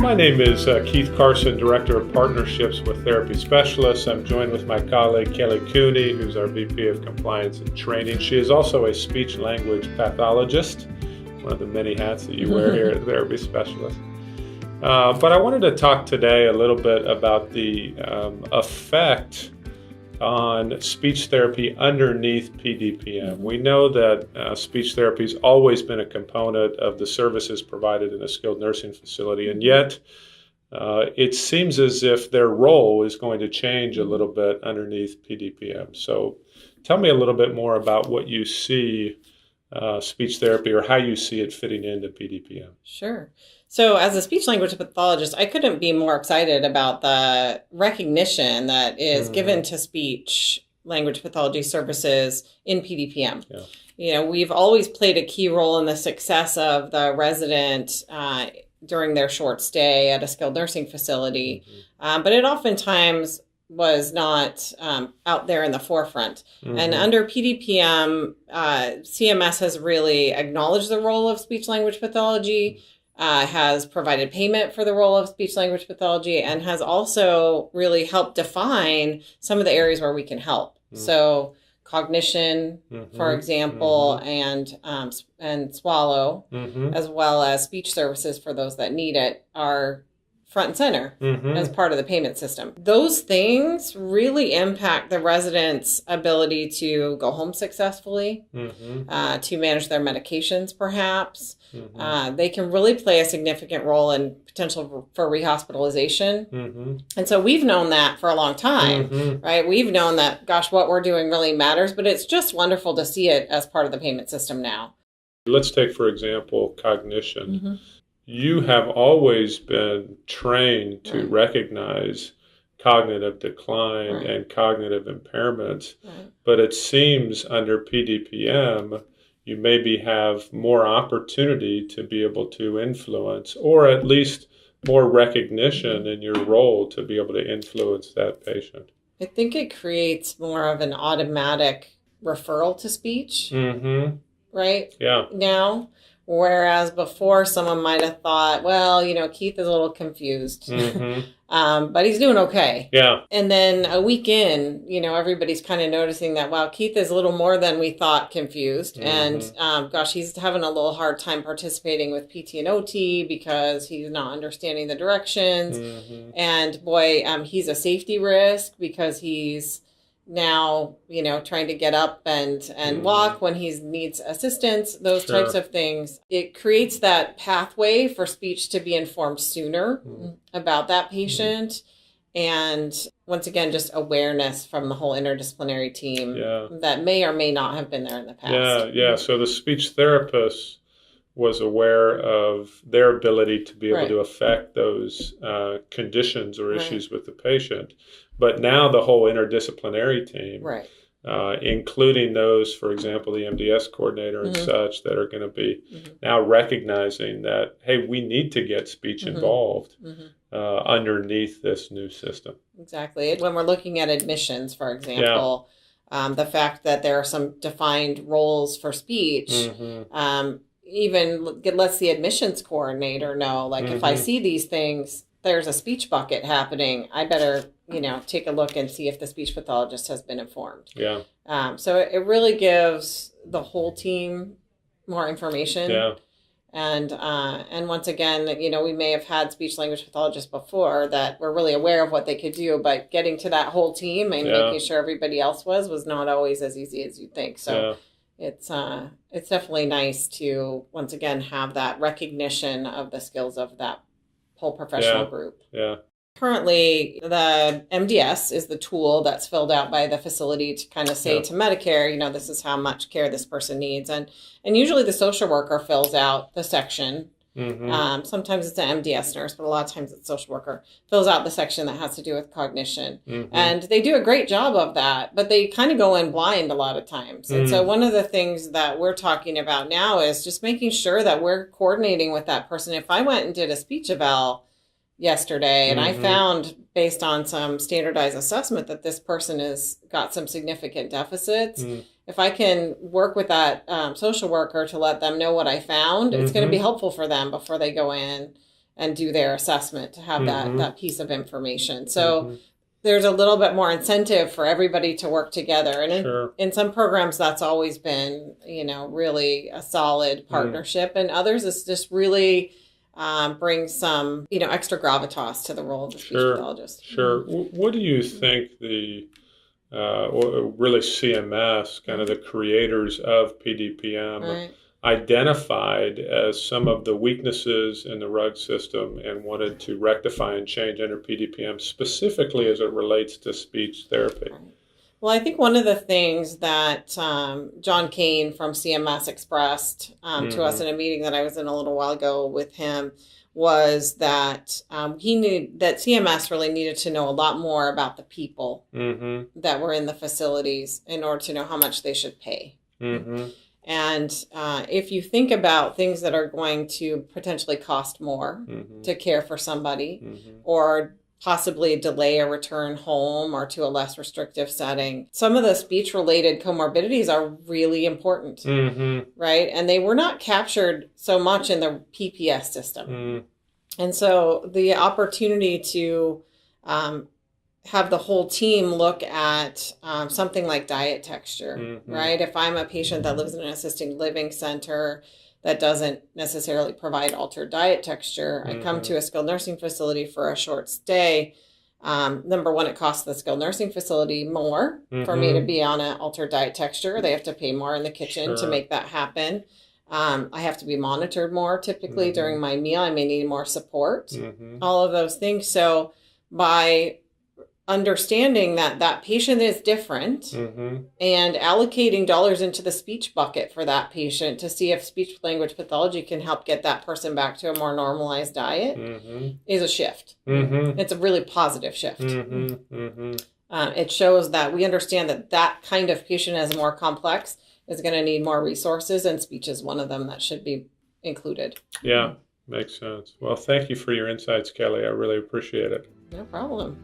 My name is Keith Carson, Director of Partnerships with Therapy Specialists. I'm joined with my colleague Kelly Cooney, who's our VP of Compliance and Training. She is also a speech-language pathologist, one of the many hats that you wear here at Therapy Specialists. But I wanted to talk today a little bit about the effect on speech therapy underneath PDPM. We know that speech therapy has always been a component of the services provided in a skilled nursing facility, and yet it seems as if their role is going to change a little bit underneath PDPM. So tell me a little bit more about what you see speech therapy or how you see it fitting into PDPM. Sure. So as a speech language pathologist, I couldn't be more excited about the recognition that is given to speech language pathology services in PDPM. Yeah. You know, we've always played a key role in the success of the resident during their short stay at a skilled nursing facility, but it oftentimes was not out there in the forefront. And under PDPM, CMS has really acknowledged the role of speech language pathology, has provided payment for the role of speech language pathology, and has also really helped define some of the areas where we can help. So cognition, for example, and swallow, as well as speech services for those that need it, are front and center as part of the payment system. Those things really impact the residents' ability to go home successfully, to manage their medications perhaps. They can really play a significant role in potential for rehospitalization. And so we've known that for a long time, right? We've known that, gosh, what we're doing really matters, but it's just wonderful to see it as part of the payment system now. Let's take, for example, cognition. You have always been trained to recognize cognitive decline and cognitive impairments, but it seems under PDPM, you maybe have more opportunity to be able to influence, or at least more recognition in your role to be able to influence that patient. I think it creates more of an automatic referral to speech, right? Yeah. Now. Whereas before, someone might have thought, well, you know, Keith is a little confused, but he's doing okay. Yeah. And then a week in, you know, everybody's kind of noticing that, wow, Keith is a little more than we thought confused. And gosh, he's having a little hard time participating with PT and OT because he's not understanding the directions. And boy, he's a safety risk because he's now, you know, trying to get up and walk when he needs assistance, those types of things. It creates that pathway for speech to be informed sooner about that patient. And once again, just awareness from the whole interdisciplinary team that may or may not have been there in the past. Yeah. So the speech therapist was aware of their ability to be able to affect those conditions or issues with the patient. But now the whole interdisciplinary team, including those, for example, the MDS coordinator and such, that are going to be now recognizing that, hey, we need to get speech involved underneath this new system. Exactly. When we're looking at admissions, for example, the fact that there are some defined roles for speech, even lets the admissions coordinator know, like, if I see these things, there's a speech bucket happening, I better, you know, take a look and see if the speech pathologist has been informed. So it really gives the whole team more information. And once again, you know, we may have had speech language pathologists before that were really aware of what they could do, but getting to that whole team and making sure everybody else was not always as easy as you'd think. So it's definitely nice to, once again, have that recognition of the skills of that whole professional group. Currently, the MDS is the tool that's filled out by the facility to kind of say to Medicare, you know, this is how much care this person needs. And usually the social worker fills out the section. Sometimes it's an MDS nurse, but a lot of times it's social worker fills out the section that has to do with cognition. And they do a great job of that, but they kind of go in blind a lot of times. And so one of the things that we're talking about now is just making sure that we're coordinating with that person. If I went and did a speech eval yesterday and I found, based on some standardized assessment, that this person has got some significant deficits, if I can work with that social worker to let them know what I found, it's going to be helpful for them before they go in and do their assessment to have that piece of information. So there's a little bit more incentive for everybody to work together. And in some programs, that's always been, really a solid partnership. And others, it's just really brings some, extra gravitas to the role of the speech pathologist. Sure. What do you think really CMS, kind of the creators of PDPM, identified as some of the weaknesses in the RUG system and wanted to rectify and change under PDPM, specifically as it relates to speech therapy? Well, I think one of the things that John Kane from CMS expressed to us in a meeting that I was in a little while ago with him was that he knew that CMS really needed to know a lot more about the people that were in the facilities in order to know how much they should pay. And if you think about things that are going to potentially cost more to care for somebody or possibly delay a return home or to a less restrictive setting, some of the speech-related comorbidities are really important, right? And they were not captured so much in the PPS system. And so the opportunity to have the whole team look at something like diet texture, right? If I'm a patient that lives in an assisted living center that doesn't necessarily provide altered diet texture, I come to a skilled nursing facility for a short stay. Number one, it costs the skilled nursing facility more for me to be on an altered diet texture. They have to pay more in the kitchen to make that happen. I have to be monitored more typically during my meal. I may need more support, all of those things. So by understanding that that patient is different and allocating dollars into the speech bucket for that patient to see if speech language pathology can help get that person back to a more normalized diet is a shift. It's a really positive shift. It shows that we understand that that kind of patient is more complex, is going to need more resources, and speech is one of them that should be included. Yeah, makes sense. Well, thank you for your insights, Kelly. I really appreciate it. No problem.